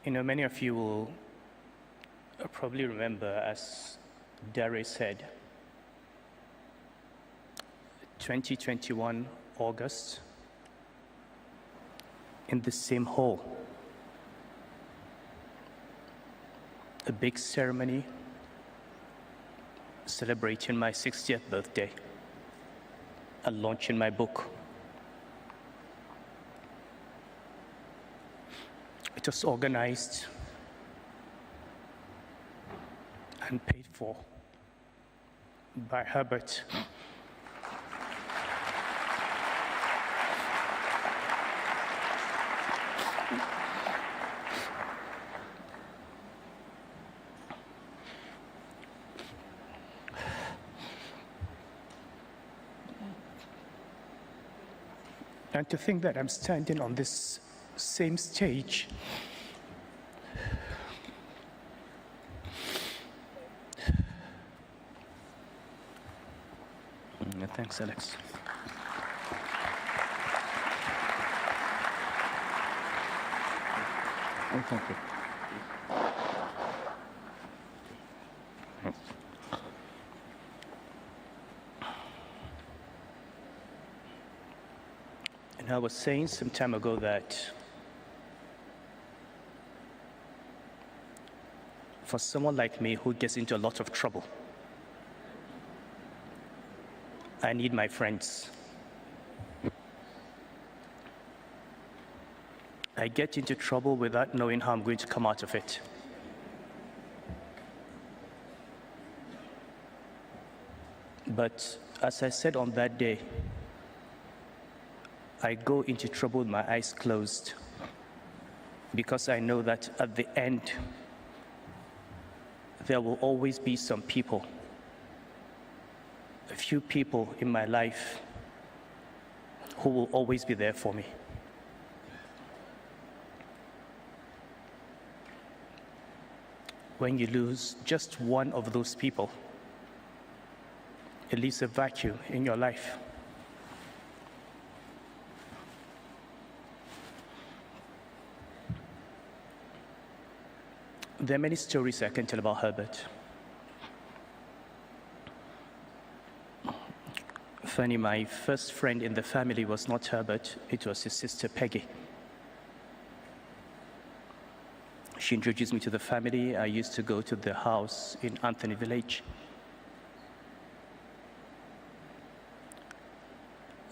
Many of you will probably remember, as Derry said, 2021 August, in the same hall, a big ceremony celebrating my 60th birthday and launching my book. It was organized and paid for by Herbert. And to think that I'm standing on this same stage thanks, Alex. Oh, thank you. And I was saying some time ago that for someone like me who gets into a lot of trouble, I need my friends. I get into trouble without knowing how I'm going to come out of it. But as I said on that day, I go into trouble with my eyes closed because I know that at the end, there will always be some people, a few people in my life who will always be there for me. When you lose just one of those people, it leaves a vacuum in your life. There are many stories I can tell about Herbert. Funny, my first friend in the family was not Herbert, it was his sister Peggy. She introduced me to the family. I used to go to the house in Anthony Village.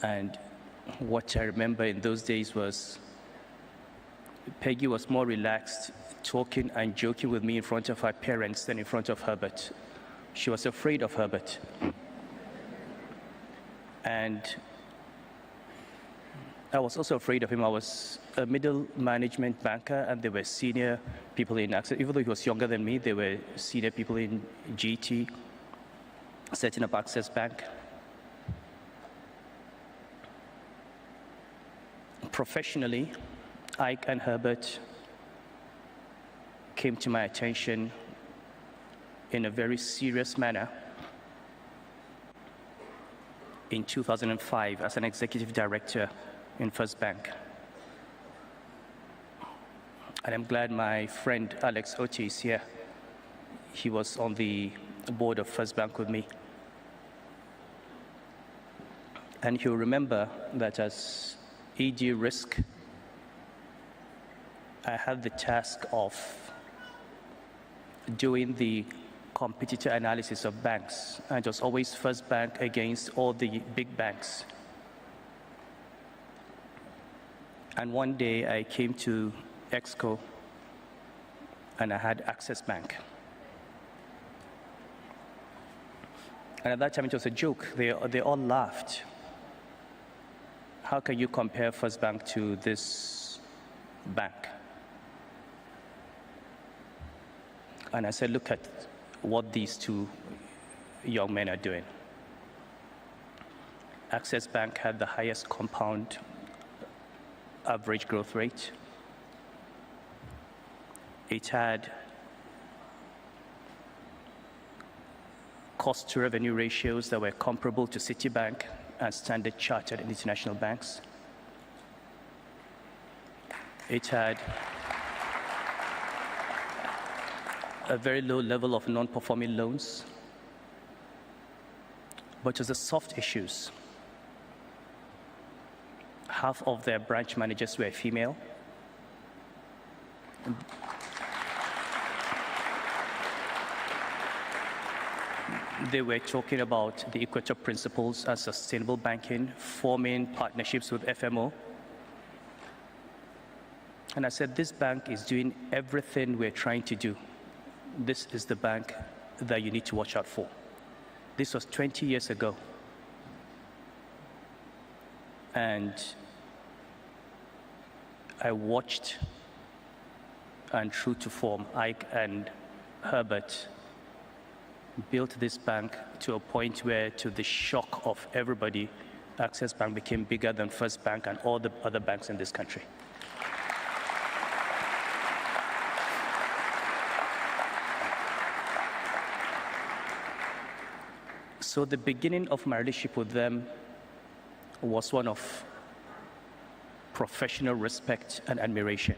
And what I remember in those days was Peggy was more relaxed, talking and joking with me in front of her parents than in front of Herbert. She was afraid of Herbert. And I was also afraid of him. I was a middle management banker, and there were senior people in Access. Even though he was younger than me, there were senior people in GT, setting up Access Bank. Professionally, Ike and Herbert came to my attention in a very serious manner in 2005 as an executive director in First Bank. And I'm glad my friend Alex Oti is here. He was on the board of First Bank with me. And he'll remember that as ED risk, I had the task of doing the competitor analysis of banks. And it was always First Bank against all the big banks. And one day I came to Exco and I had Access Bank. And at that time it was a joke. They all laughed. How can you compare First Bank to this bank? And I said, look at what these two young men are doing. Access Bank had the highest compound average growth rate. It had cost to revenue ratios that were comparable to Citibank and Standard Chartered and international banks. It had a very low level of non-performing loans, but it was the soft issues. Half of their branch managers were female. They were talking about the Equator Principles and sustainable banking, forming partnerships with FMO. And I said, this bank is doing everything we're trying to do. This is the bank that you need to watch out for. This was 20 years ago. And I watched, and true to form, Ike and Herbert built this bank to a point where, to the shock of everybody, Access Bank became bigger than First Bank and all the other banks in this country. So the beginning of my relationship with them was one of professional respect and admiration,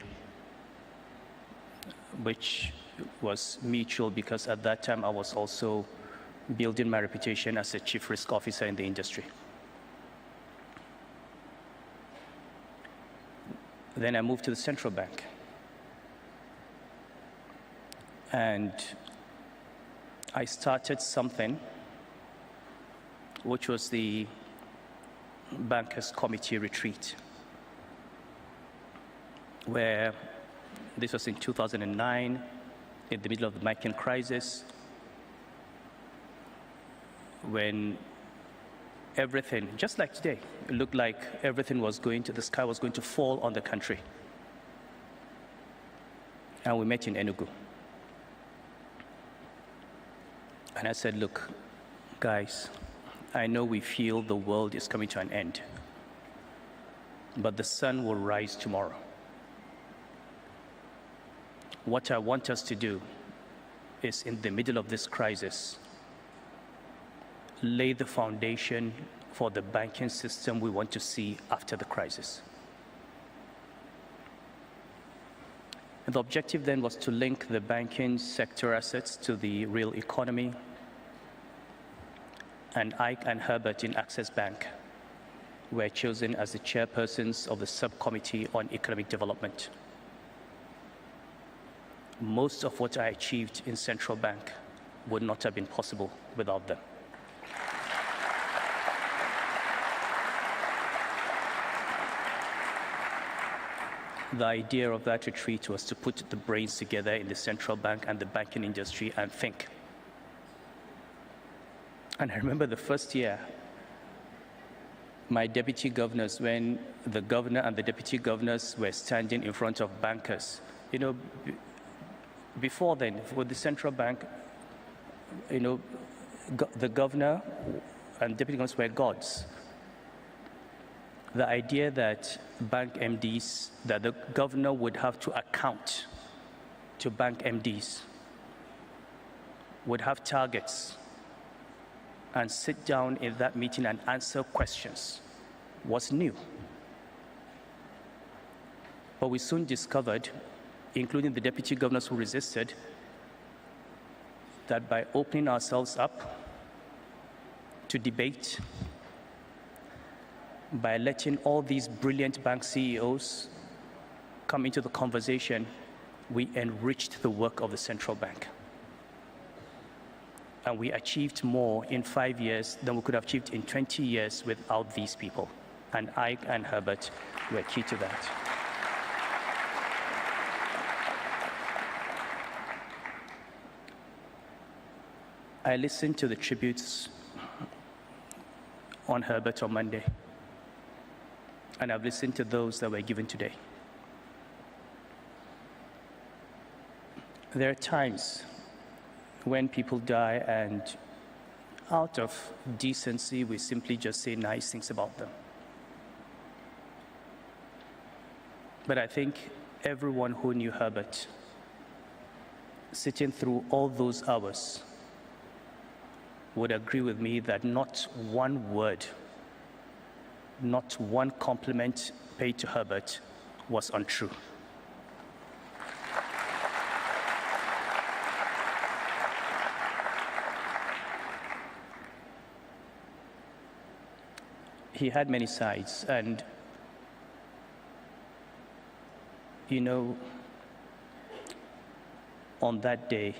which was mutual because at that time I was also building my reputation as a chief risk officer in the industry. Then I moved to the central bank. And I started something which was the Bankers Committee retreat, where this was in 2009, in the middle of the banking crisis, when everything, just like today, it looked like everything was going to, the sky was going to fall on the country. And we met in Enugu. And I said, look, guys, I know we feel the world is coming to an end, but the sun will rise tomorrow. What I want us to do is, in the middle of this crisis, lay the foundation for the banking system we want to see after the crisis. And the objective then was to link the banking sector assets to the real economy. And Ike and Herbert in Access Bank were chosen as the chairpersons of the subcommittee on economic development. Most of what I achieved in Central Bank would not have been possible without them. The idea of that retreat was to put the brains together in the central bank and the banking industry and think. And I remember the first year, my deputy governors, when the governor and the deputy governors were standing in front of bankers, before then, with the central bank, the governor and deputy governors were gods. The idea that bank MDs, that the governor would have to account to bank MDs, would have targets, and sit down in that meeting and answer questions was new. But we soon discovered, including the deputy governors who resisted, that by opening ourselves up to debate, by letting all these brilliant bank CEOs come into the conversation, we enriched the work of the central bank. And we achieved more in 5 years than we could have achieved in 20 years without these people. And Ike and Herbert were key to that. I listened to the tributes on Herbert on Monday, and I've listened to those that were given today. There are times when people die and out of decency, we simply just say nice things about them. But I think everyone who knew Herbert, sitting through all those hours, would agree with me that not one word, not one compliment paid to Herbert was untrue. he had many sides, and you know, on that day,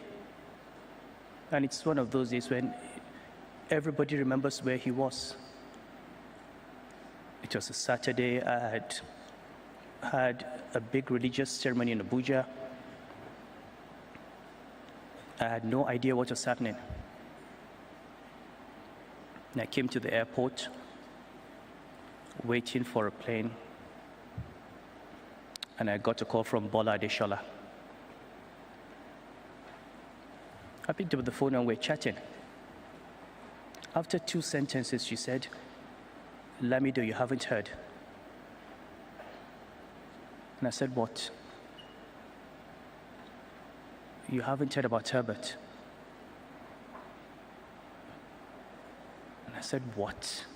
and it's one of those days when everybody remembers where he was. It was a Saturday. I had a big religious ceremony in Abuja. I had no idea what was happening. And I came to the airport, waiting for a plane, and I got a call from Bola Adeshola. I picked up the phone and we're chatting. After 2 sentences, she said, "Lamido, you haven't heard." And I said, "What?" "You haven't heard about Herbert." And I said, "What?"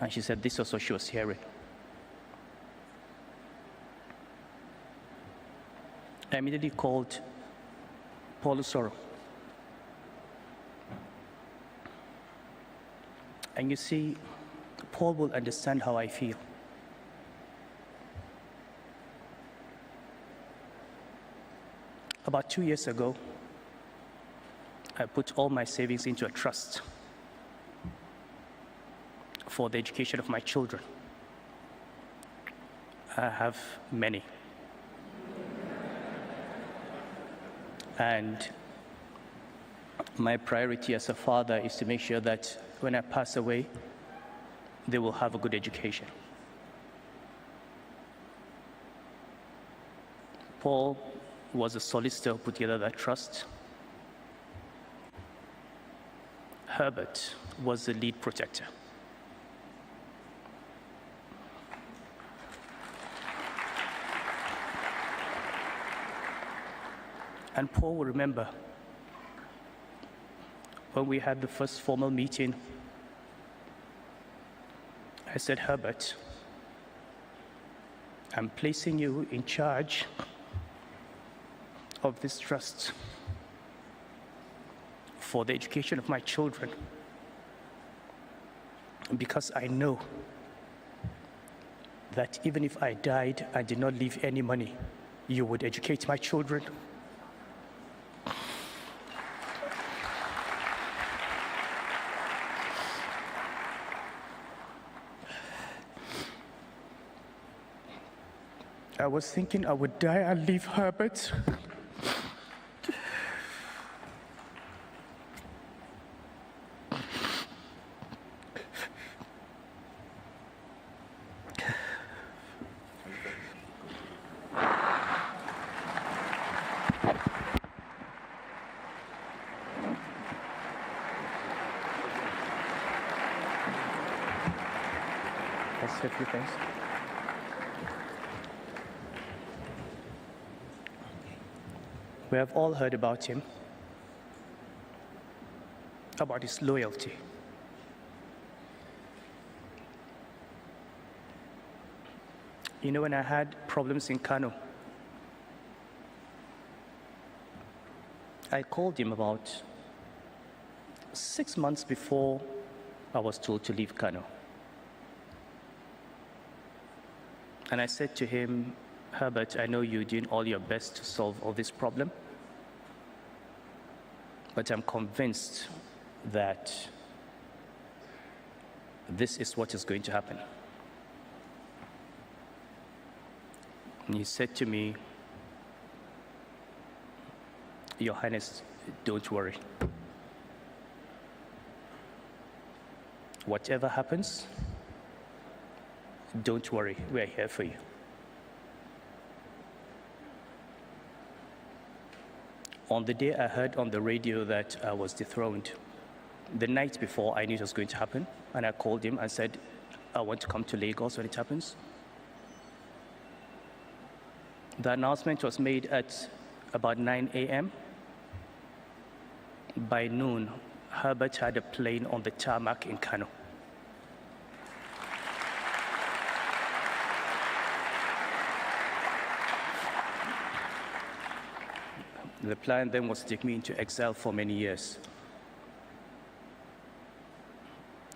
And she said, this was what she was hearing. I immediately called Paul Usoro. And you see, Paul will understand how I feel. About 2 years ago, I put all my savings into a trust for the education of my children. I have many. And my priority as a father is to make sure that when I pass away, they will have a good education. Paul was a solicitor who put together that trust. Herbert was the lead protector. And Paul will remember when we had the first formal meeting, I said, "Herbert, I'm placing you in charge of this trust for the education of my children, because I know that even if I died and did not leave any money, you would educate my children." I was thinking I would die and leave Herbert. Let's say a few things. We have all heard about him, about his loyalty. You know, when I had problems in Kano, I called him about 6 months before I was told to leave Kano. And I said to him, "Herbert, I know you're doing all your best to solve all this problem, but I'm convinced that this is what is going to happen." And he said to me, "Your Highness, don't worry. Whatever happens, don't worry, we're here for you." On the day I heard on the radio that I was dethroned, the night before I knew it was going to happen, and I called him and said, "I want to come to Lagos when it happens." The announcement was made at about 9 a.m. By noon, Herbert had a plane on the tarmac in Kano. The plan then was to take me into exile for many years.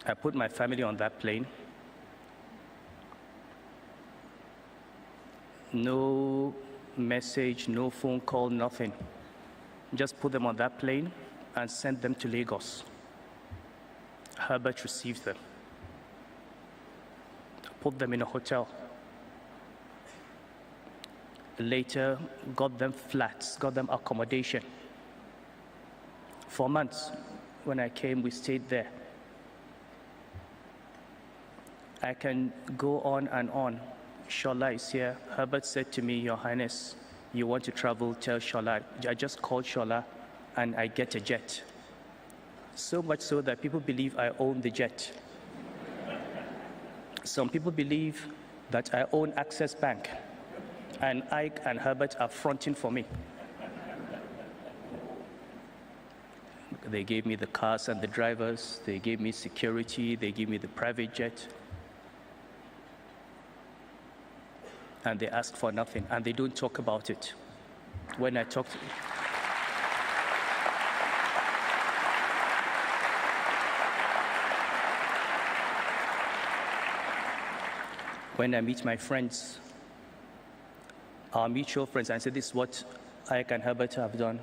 I put my family on that plane. No message, no phone call, nothing. Just put them on that plane and sent them to Lagos. Herbert received them, put them in a hotel. Later, got them flats, got them accommodation. For months, when I came, we stayed there. I can go on and on. Shola is here. Herbert said to me, Your Highness, you want to travel, tell Shola. I just called Shola and I get a jet. So much so that people believe I own the jet. Some people believe that I own Access Bank and Ike and Herbert are fronting for me. They gave me the cars and the drivers, they gave me security, they gave me the private jet. And they ask for nothing, and they don't talk about it. When I talk to when I meet my friends, our mutual friends, and I say, this is what Ike and Herbert have done,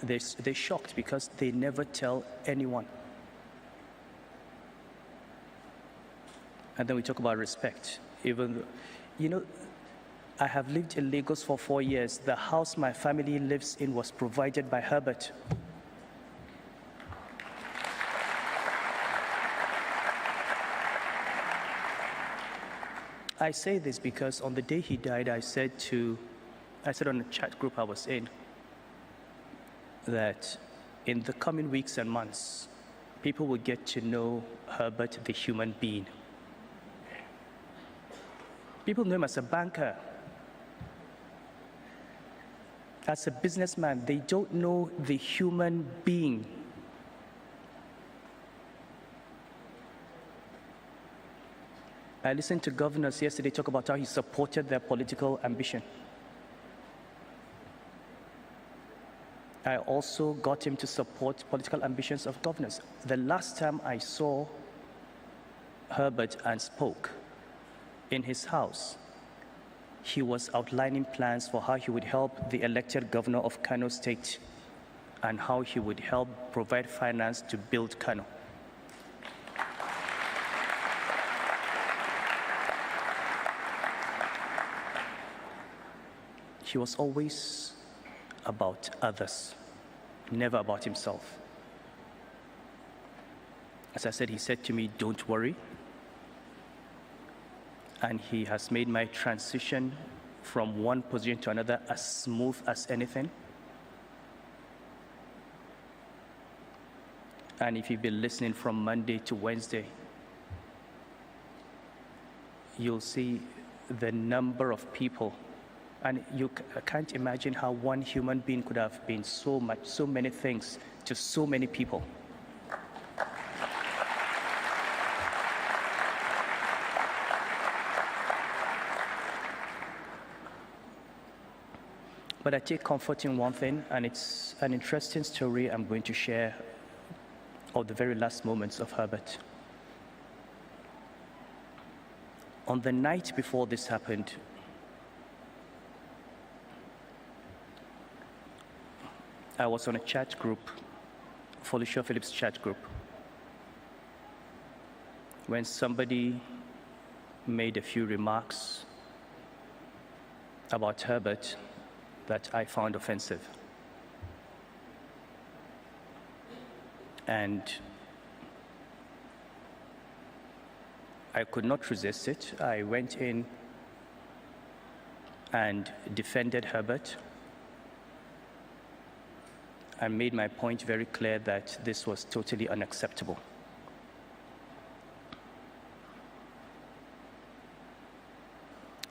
they're shocked because they never tell anyone. And then we talk about respect. Even though, you know, I have lived in Lagos for 4 years. The house my family lives in was provided by Herbert. I say this because on the day he died, I said on a chat group I was in, that in the coming weeks and months, people will get to know Herbert, the human being. People know him as a banker, as a businessman. They don't know the human being. I listened to governors yesterday talk about how he supported their political ambition. I also got him to support political ambitions of governors. The last time I saw Herbert and spoke in his house, he was outlining plans for how he would help the elected governor of Kano State and how he would help provide finance to build Kano. He was always about others, never about himself. As I said, he said to me, don't worry. And he has made my transition from one position to another as smooth as anything. And if you've been listening from Monday to Wednesday, you'll see the number of people. And you can't imagine how one human being could have been so many things to so many people. But I take comfort in one thing, and it's an interesting story I'm going to share of the very last moments of Herbert. On the night before this happened, I was on a chat group, Felicia Phillips' chat group, when somebody made a few remarks about Herbert that I found offensive. And I could not resist it. I went in and defended Herbert and made my point very clear that this was totally unacceptable.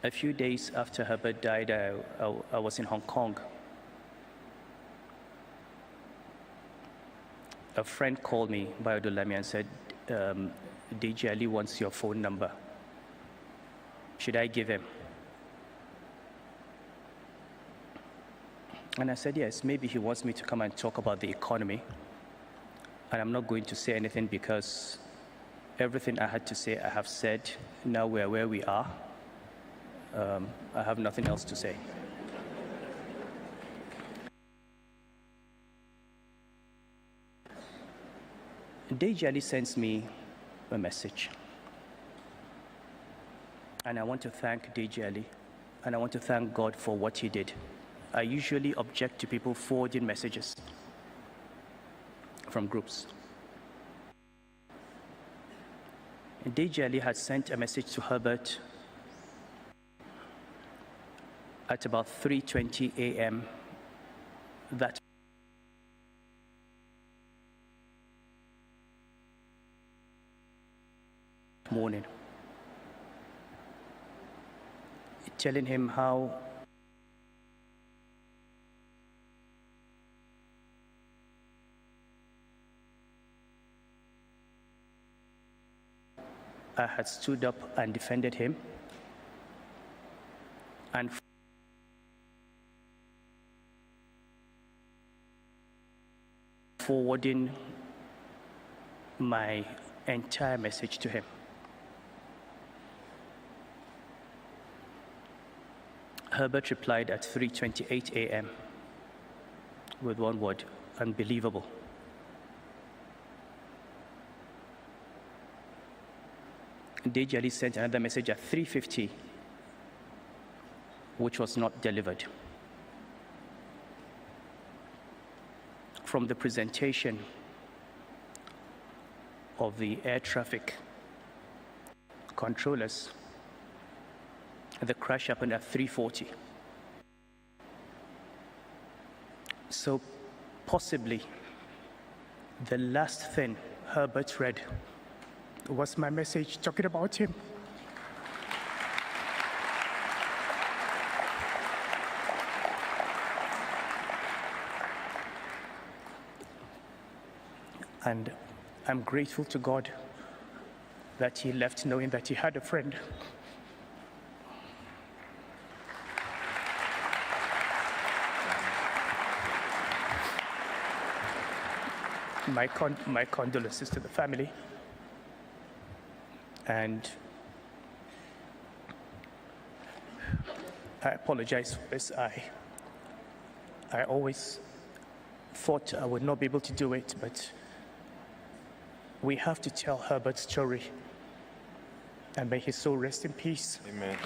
A few days after Herbert died, I was in Hong Kong. A friend called me, Bayodolami, and said, DJ Ali wants your phone number. Should I give him? And I said, yes, maybe he wants me to come and talk about the economy. And I'm not going to say anything because Everything I had to say, I have said. Now we're where we are. I have nothing else to say. Deji Ali sends me a message. And I want to thank Deji Ali, and I want to thank God for what he did. I usually object to people forwarding messages from groups. Deji Ali had sent a message to Herbert at about 3:20 a.m. that morning, telling him how I had stood up and defended him, and forwarding my entire message to him. Herbert replied at 3:28 a.m. with one word: unbelievable. Deji Ali sent another message at 3:50, which was not delivered. From the presentation of the air traffic controllers, the crash happened at 3:40. So possibly the last thing Herbert read was my message talking about him. And I'm grateful to God that he left knowing that he had a friend. My condolences to the family. And I apologize for this. I always thought I would not be able to do it, but we have to tell Herbert's story. And may his soul rest in peace. Amen.